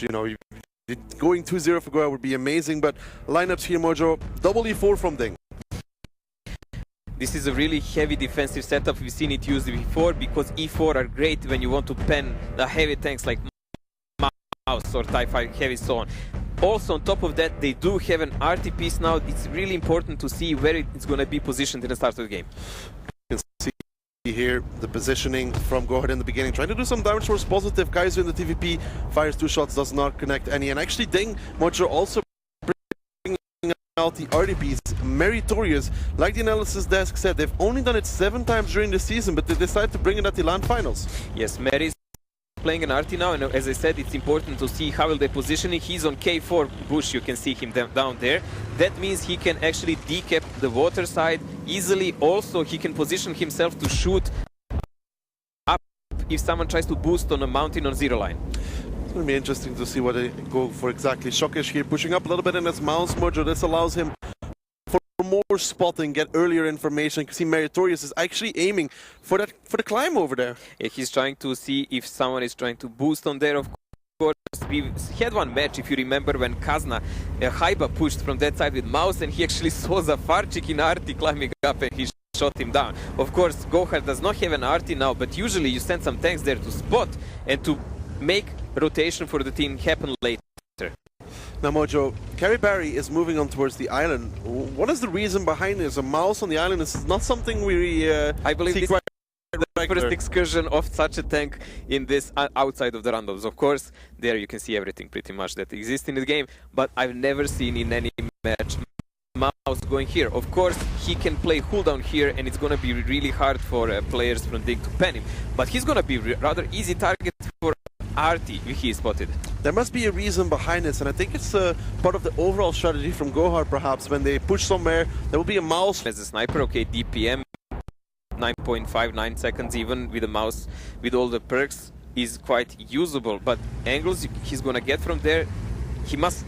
You know, going 2-0 for Goa would be amazing, but lineups here, Mojo, double E4 from Ding. This is a really heavy defensive setup. We've seen it used before because E4 are great when you want to pen the heavy tanks like Mouse or TIE 5 heavy, so on. Also, on top of that, they do have an RT piece now. It's really important to see where it's going to be positioned in the start of the game. You can see here the positioning from Gohard in the beginning, trying to do some damage towards positive. Kaiser in the TVP fires 2 shots, does not connect any, and actually Ding, Mojo also bringing out the RTPs, meritorious. Like the analysis desk said, they've only done it 7 times during the season, but they decided to bring it at the LAN finals. Yes, Mary's playing an RT now, and as I said, it's important to see how will they position it. He's on K4 bush, you can see him down there. That means he can actually decap the water side easily. Also, he can position himself to shoot up if someone tries to boost on a mountain on 0 line. It's going to be interesting to see what they go for exactly. Shokish here pushing up a little bit in his mouse, Mojo. This allows him for more spotting, get earlier information. You can see Meritorious is actually aiming for the climb over there. Yeah, he's trying to see if someone is trying to boost on there. Of course, we had one match, if you remember, when Kazna Haiba pushed from that side with mouse, and he actually saw Zafarchik in RT climbing up and he shot him down. Of course, Gohard does not have an RT now, but usually you send some tanks there to spot and to make rotation for the team happen later. Now, Mojo, Carrie Barry is moving on towards the island. What is the reason behind this? A mouse on the island is not something we I believe see this quite the first excursion of such a tank in this outside of the randoms. Of course, there you can see everything pretty much that exists in the game, but I've never seen in any match mouse going here. Of course, he can play cooldown here, and it's going to be really hard for players from Dig to pen him, but he's going to be rather easy target for RT if he is spotted. There must be a reason behind this, and I think it's part of the overall strategy from Gohard, perhaps. When they push somewhere, there will be a mouse. As a sniper, okay, DPM 9.59 seconds even with a mouse with all the perks is quite usable, but angles he's gonna get from there, he must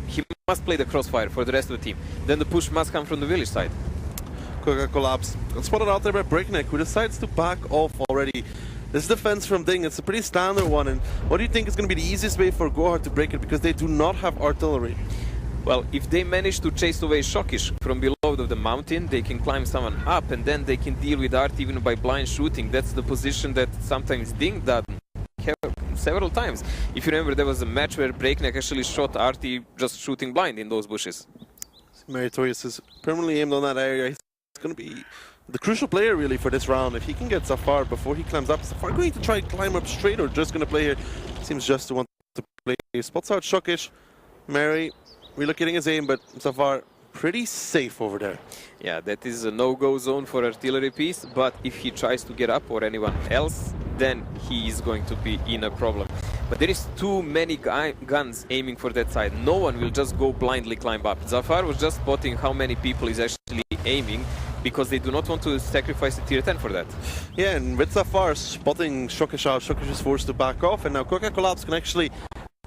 play the crossfire for the rest of the team. Then the push must come from the village side. Coca collapse. Spotted out there by Breakneck, who decides to back off already. This defense from Ding, it's a pretty standard one. And what do you think is going to be the easiest way for Gohard to break it? Because they do not have artillery. Well, if they manage to chase away Shokish from below the mountain, they can climb someone up, and then they can deal with art even by blind shooting. That's the position that sometimes Ding does several times. If you remember, there was a match where Breakneck actually shot Artie just shooting blind in those bushes. Meritorious is permanently aimed on that area. He's going to be the crucial player really for this round. If he can get Zafar before he climbs up, Zafar going to try and climb up straight or just going to play here? Seems just to want to play. Spots out Shokish. Mary relocating his aim, but Zafar pretty safe over there. Yeah, that is a no-go zone for artillery piece, but if he tries to get up or anyone else, then he is going to be in a problem. But there is too many guns aiming for that side. No one will just go blindly climb up. Zafar was just spotting how many people is actually aiming, because they do not want to sacrifice a tier 10 for that. Yeah, and with Zafar spotting Shokish out, Shokish is forced to back off, and now Coca Collapse can actually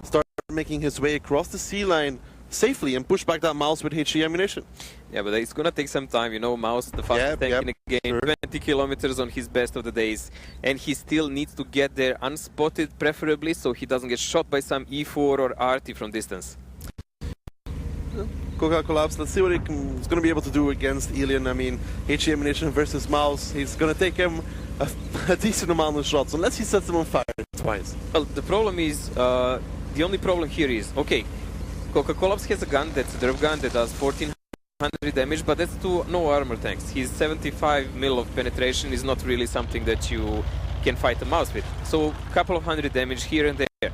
start making his way across the sea line safely and push back that mouse with HE ammunition. Yeah, but it's gonna take some time, you know. Mouse, the fastest tank in the game, sure. 20 kilometers on his best of the days, and he still needs to get there unspotted, preferably, so he doesn't get shot by some E4 or RT from distance. Coca Collapse, let's see what he's going to be able to do against Elian. I mean, HE ammunition versus mouse, he's going to take him a decent amount of shots, unless he sets them on fire twice. Well, the problem is, the only problem here is, okay, Coca Collapse has a gun, that's a derp gun that does 1400 damage, but that's to no armor tanks. His 75 mil of penetration is not really something that you can fight a mouse with. So, a couple of hundred damage here and there.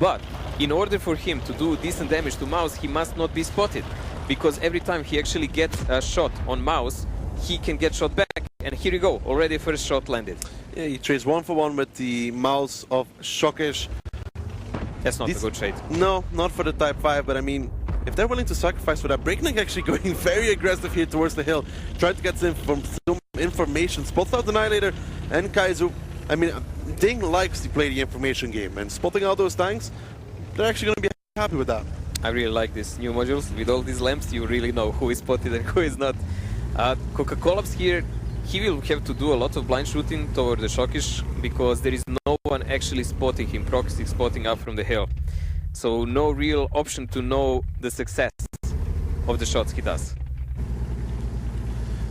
But, in order for him to do decent damage to mouse, he must not be spotted. Because every time he actually gets a shot on mouse, he can get shot back. And here you go, already first shot landed. Yeah, he trades 1-for-1 with the mouse of Shokish. That's not a good trade. No, not for the Type 5, but I mean, if they're willing to sacrifice for that, Breakneck actually going very aggressive here towards the hill, trying to get some information, spots out Annihilator and Kaizu. I mean, Ding likes to play the information game, and spotting out those tanks, they're actually going to be happy with that. I really like these new modules. With all these lamps, you really know who is spotted and who is not. Coca Collapse here, he will have to do a lot of blind shooting toward the Shokish, because there is no one actually spotting him, proxy spotting up from the hill. So no real option to know the success of the shots he does.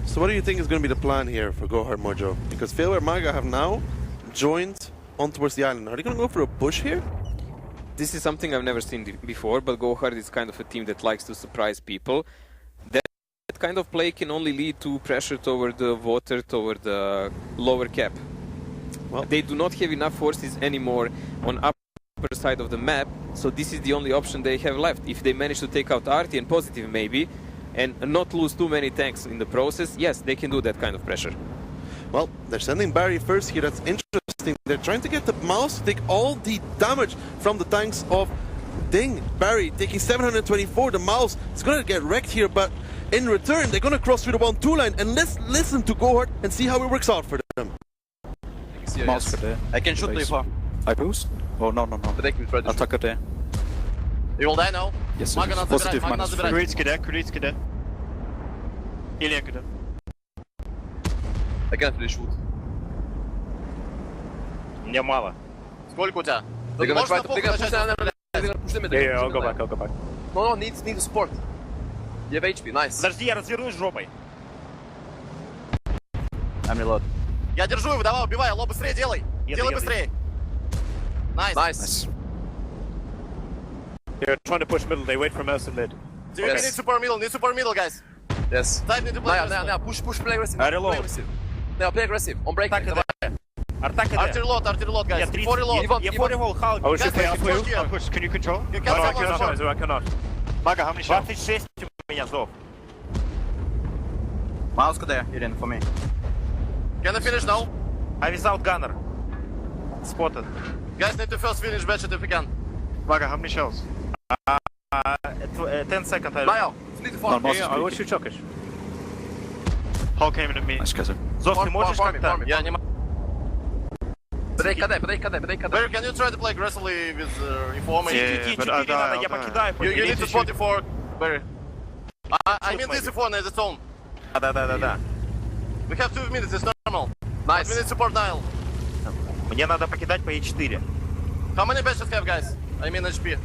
So what do you think is going to be the plan here for Gohard Mojo? Because Failware and Maga have now joined on towards the island. Are they going to go for a push here? This is something I've never seen before, but Gohard is kind of a team that likes to surprise people. That kind of play can only lead to pressure toward the water, toward the lower cap. Well, they do not have enough forces anymore on upper side of the map, so this is the only option they have left. If they manage to take out Arty and Positive maybe, and not lose too many tanks in the process, yes, they can do that kind of pressure. Well, they're sending Barry first here. That's interesting. They're trying to get the mouse to take all the damage from the tanks of Ding. Barry taking 724. The mouse is going to get wrecked here, but in return, they're going to cross through the 1-2 line. And let's listen to Gohard and see how it works out for them. Mouse for det. I can shoot before. I boost? Oh, no. Attacker det. You will die now. Yes, Maga nas positive zabierać, Maga nas minus zabierać. Критики де? Ілія де? I can't really shoot. Мне мало. Сколько у тебя? They're gonna try to push them. They're gonna push them in. Yeah, I'll go back. No, need support. You have HP, nice. Подожди, я развернусь жопой. I'm reload. Я держу его, давай, убивай, лоб быстрее делай. Делай быстрее. Nice. They're trying to push middle, they wait for mouse in mid. Need support middle, guys. Yes. Type need to play Now, push, play aggressive. I reload. Play aggressive. Now, play aggressive. On break. Атака де? Атака Arty де? reload, guys. Я Before 30. reload. Я 40 wall, how? Guys, I'll push. Can you control? You No, I can cannot. I cannot. Maga, how many shots? 26 у меня зов. Mouse there, Irene, for me. Can I finish now? I without gunner. Spotted. Guys need to first finish Batchet if we can. Maga, how many shells? 10 seconds. Now, split the farm. I will shoot Chokish. How came to me? Nice, Kaiser. Зов, ты можешь как-то? Я не могу. Подай КД. Barry, can you try to play aggressively with informing? Иди, 4 надо, я покидаю. You need to spot E4, Barry. I mean this E4 in the zone. Да. We have 2 minutes, it's normal. Nice. We need support Nile. Мне надо покидать по E4. How many batches have, guys? I mean HP.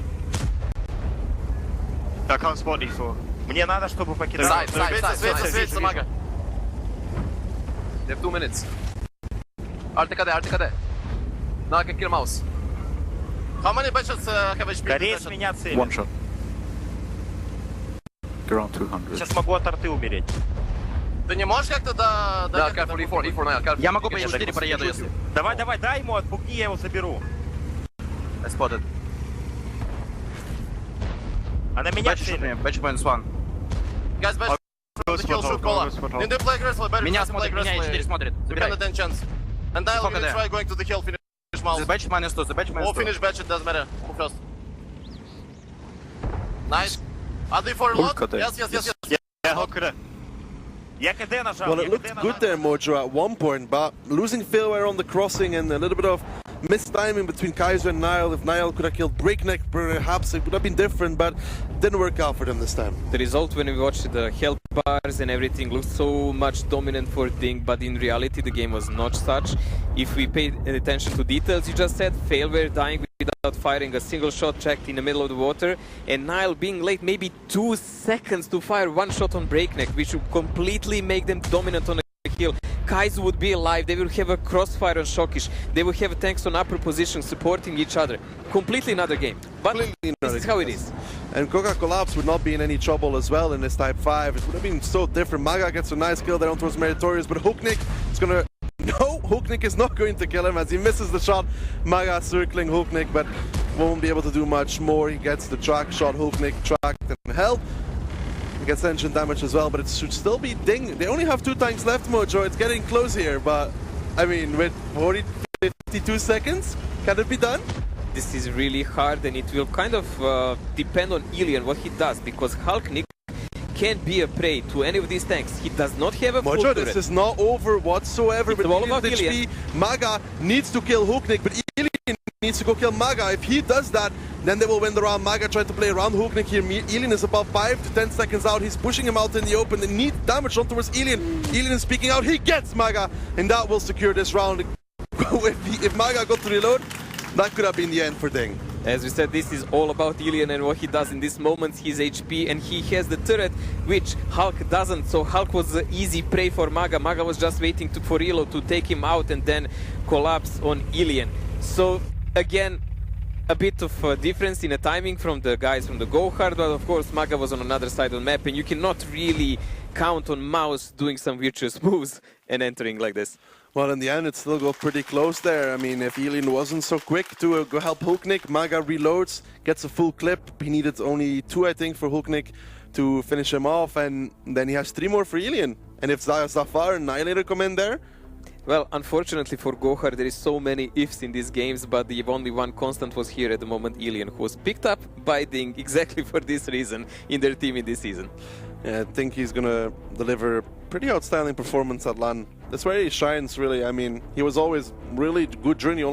I can't spot E4. Мне надо, чтобы покидать. Светится, Мага. They have 2 minutes. RTKD. Now I can kill mouse. How many batches have HP? Скорее с меня цель. One shot. Around 200. Сейчас могу от арты умереть. Ты не можешь как-то до... Now, careful E4 now. Careful. Я могу по E4 проеду, если... Давай, дай ему, отпугни, я его заберу. I spotted. Она меня целит. Batch -1. Guys, batch from the kill, shoot cola. Need to play aggressively, Barry. Меня смотрит, меня E4 смотрит. Dependent on chance. And Dial, we will try going to the hill, finish mouse. The batch -2, Or finish batch, it doesn't matter. Who first? Nice. Are they for reload? Yes. Я КД. Я КД нажал. Well, it looked good there, Mojo, at one point, but losing Failware on the crossing and a little bit of mistiming between Kaiser and Nile. If Nile could have killed Breakneck, perhaps it would have been different, but didn't work out for them this time. The result when we watched the health bars and everything looked so much dominant for Ding, but in reality the game was not such. If we paid attention to details, you just said Failware dying without firing a single shot checked in the middle of the water, and Nile being late maybe 2 seconds to fire 1 shot on Breakneck, which would completely make them dominant on the hill. Kaiser would be alive, they will have a crossfire on Shokish, they will have tanks on upper positions supporting each other. Completely another game. But this is how it is. And Coca Collapse would not be in any trouble as well in this Type 5. It would have been so different. Maga gets a nice kill there on towards Meritorious, but Hooknick is going to... No, Hooknick is not going to kill him as he misses the shot. Maga circling Hooknick, but won't be able to do much more. He gets the track shot, Hooknick tracked and held. He gets engine damage as well, but it should still be Ding. They only have 2 tanks left, Mojo. It's getting close here, but I mean, with 52 seconds, can it be done? This is really hard, and it will kind of depend on Ilian, what he does, because Hulknick can't be a prey to any of these tanks. He does not have a full Mojo, turret. this is not over whatsoever. It's But all about HP, Maga needs to kill Hooknick, but Ilian needs to go kill Maga. If he does that, then they will win the round. Maga tried to play around Hooknick here. Ilian is about 5 to 10 seconds out. He's pushing him out in the open. They need damage on towards Ilian. Ilian is speaking out. He gets Maga, and that will secure this round. If Maga got to reload, that could have been the end for Ding. As we said, this is all about Ilian and what he does in this moment, his HP, and he has the turret, which Hulk doesn't. So Hulk was the easy prey for Maga. Maga was just waiting for Elo to take him out and then collapse on Ilian. So again, a bit of a difference in the timing from the guys from the Go Hard, but of course Maga was on another side of the map, and you cannot really count on Mouse doing some virtuous moves and entering like this. Well, in the end, it still got pretty close there. I mean, if Ilian wasn't so quick to go help Hulknik, Maga reloads, gets a full clip. He needed only 2, I think, for Hulknik to finish him off, and then he has 3 more for Ilian. And if Zafar and Annihilator come in there... Well, unfortunately for Gohar, there is so many ifs in these games, but the only one constant was here at the moment, Ilian, who was picked up by Ding exactly for this reason in their team in this season. Yeah, I think he's going to deliver a pretty outstanding performance at LAN. That's where he shines, really. I mean, he was always really good during the online